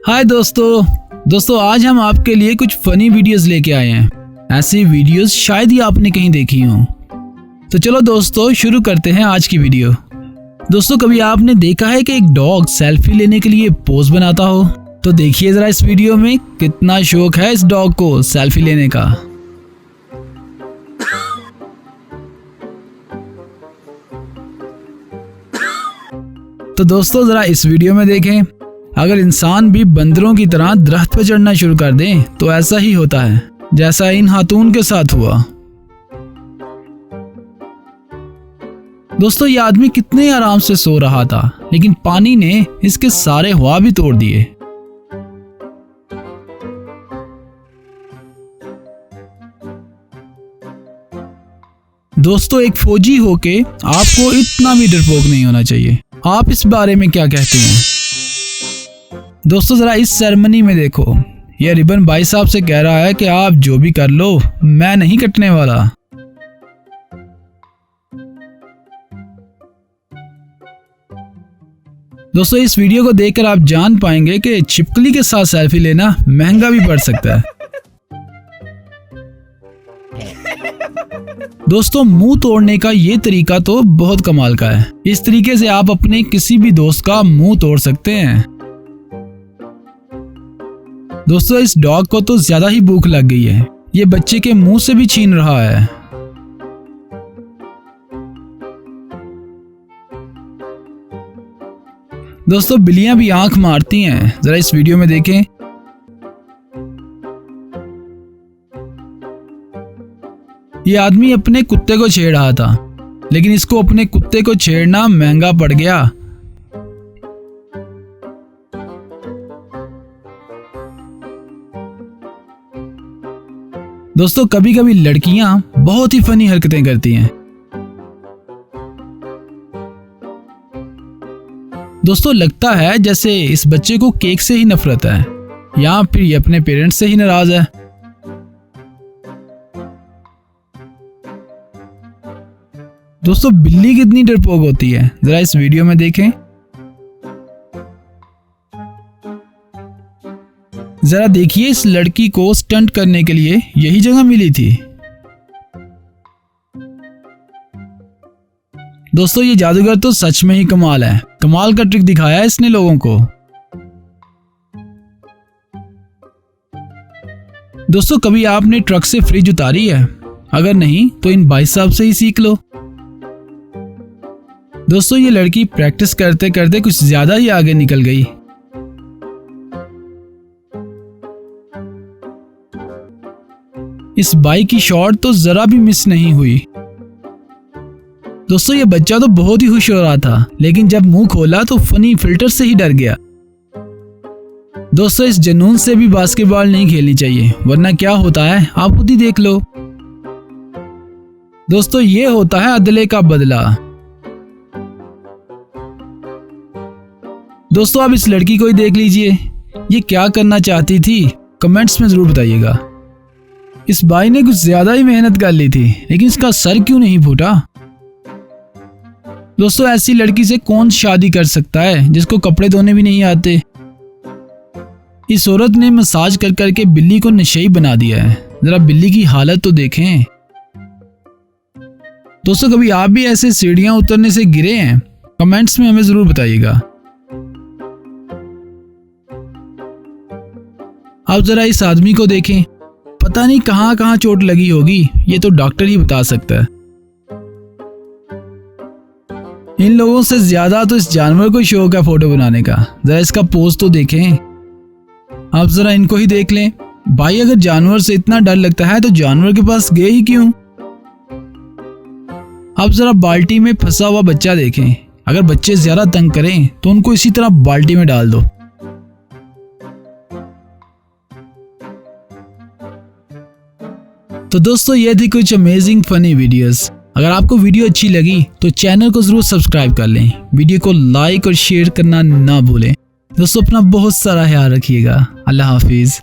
हाय दोस्तों आज हम आपके लिए कुछ फनी वीडियोस लेके आए हैं। ऐसी वीडियोस शायद ही आपने कहीं देखी हो। तो चलो दोस्तों शुरू करते हैं आज की वीडियो। दोस्तों कभी आपने देखा है कि एक डॉग सेल्फी लेने के लिए पोज बनाता हो? तो देखिए जरा इस वीडियो में कितना शौक है इस डॉग को सेल्फी लेने का। तो दोस्तों जरा इस वीडियो में देखें, अगर इंसान भी बंदरों की तरह दरख्त पर चढ़ना शुरू कर दें तो ऐसा ही होता है जैसा इन खातून के साथ हुआ। दोस्तों ये आदमी कितने आराम से सो रहा था, लेकिन पानी ने इसके सारे ख्वाब भी तोड़ दिए। दोस्तों एक फौजी होके आपको इतना भी डरपोक नहीं होना चाहिए। आप इस बारे में क्या कहते हैं? दोस्तों जरा इस सेरेमनी में देखो, यह रिबन भाई साहब से कह रहा है कि आप जो भी कर लो मैं नहीं कटने वाला। दोस्तों इस वीडियो को देखकर आप जान पाएंगे कि छिपकली के साथ सेल्फी लेना महंगा भी पड़ सकता है। दोस्तों मुंह तोड़ने का ये तरीका तो बहुत कमाल का है। इस तरीके से आप अपने किसी भी दोस्त का मुंह तोड़ सकते हैं। दोस्तों इस डॉग को तो ज्यादा ही भूख लग गई है, ये बच्चे के मुंह से भी छीन रहा है। दोस्तों बिल्लियां भी आंख मारती हैं, जरा इस वीडियो में देखें। ये आदमी अपने कुत्ते को छेड़ रहा था, लेकिन इसको अपने कुत्ते को छेड़ना महंगा पड़ गया। दोस्तों कभी कभी लड़कियां बहुत ही फनी हरकतें करती हैं। दोस्तों लगता है जैसे इस बच्चे को केक से ही नफरत है, या फिर ये अपने पेरेंट्स से ही नाराज है। दोस्तों बिल्ली कितनी डरपोक होती है, जरा इस वीडियो में देखें। जरा देखिए इस लड़की को स्टंट करने के लिए यही जगह मिली थी। दोस्तों ये जादूगर तो सच में ही कमाल है, कमाल का ट्रिक दिखाया है इसने लोगों को। दोस्तों कभी आपने ट्रक से फ्रिज उतारी है? अगर नहीं तो इन भाई साहब से ही सीख लो। दोस्तों ये लड़की प्रैक्टिस करते करते कुछ ज्यादा ही आगे निकल गई। इस बाइक की शॉट तो जरा भी मिस नहीं हुई। दोस्तों ये बच्चा तो बहुत ही खुश हो रहा था, लेकिन जब मुंह खोला तो फनी फिल्टर से ही डर गया। दोस्तों इस जुनून से भी बास्केटबॉल नहीं खेलनी चाहिए, वरना क्या होता है आप खुद ही देख लो। दोस्तों ये होता है अदले का बदला। दोस्तों आप इस लड़की को ही देख लीजिए, ये क्या करना चाहती थी कमेंट्स में जरूर बताइएगा। इस भाई ने कुछ ज्यादा ही मेहनत कर ली थी, लेकिन इसका सर क्यों नहीं फूटा? दोस्तों ऐसी लड़की से कौन शादी कर सकता है जिसको कपड़े धोने भी नहीं आते? इस औरत ने मसाज कर करके बिल्ली को नशेई बना दिया है, जरा बिल्ली की हालत तो देखें। दोस्तों कभी आप भी ऐसे सीढ़ियां उतरने से गिरे हैं? कमेंट्स में हमें जरूर बताइएगा। अब जरा इस आदमी को देखें, पता नहीं कहां कहां चोट लगी होगी, ये तो डॉक्टर ही बता सकता है। इन लोगों से ज्यादा तो इस जानवर को शौक है फोटो बनाने का, जरा इसका पोज तो देखें। आप जरा इनको ही देख लें। भाई अगर जानवर से इतना डर लगता है तो जानवर के पास गए ही क्यों? आप जरा बाल्टी में फंसा हुआ बच्चा देखें, अगर बच्चे ज्यादा तंग करें तो उनको इसी तरह बाल्टी में डाल दो। तो दोस्तों ये थी कुछ अमेजिंग फनी वीडियोस। अगर आपको वीडियो अच्छी लगी तो चैनल को जरूर सब्सक्राइब कर लें, वीडियो को लाइक और शेयर करना ना भूलें। दोस्तों अपना बहुत सारा ख्याल रखिएगा। अल्लाह हाफिज।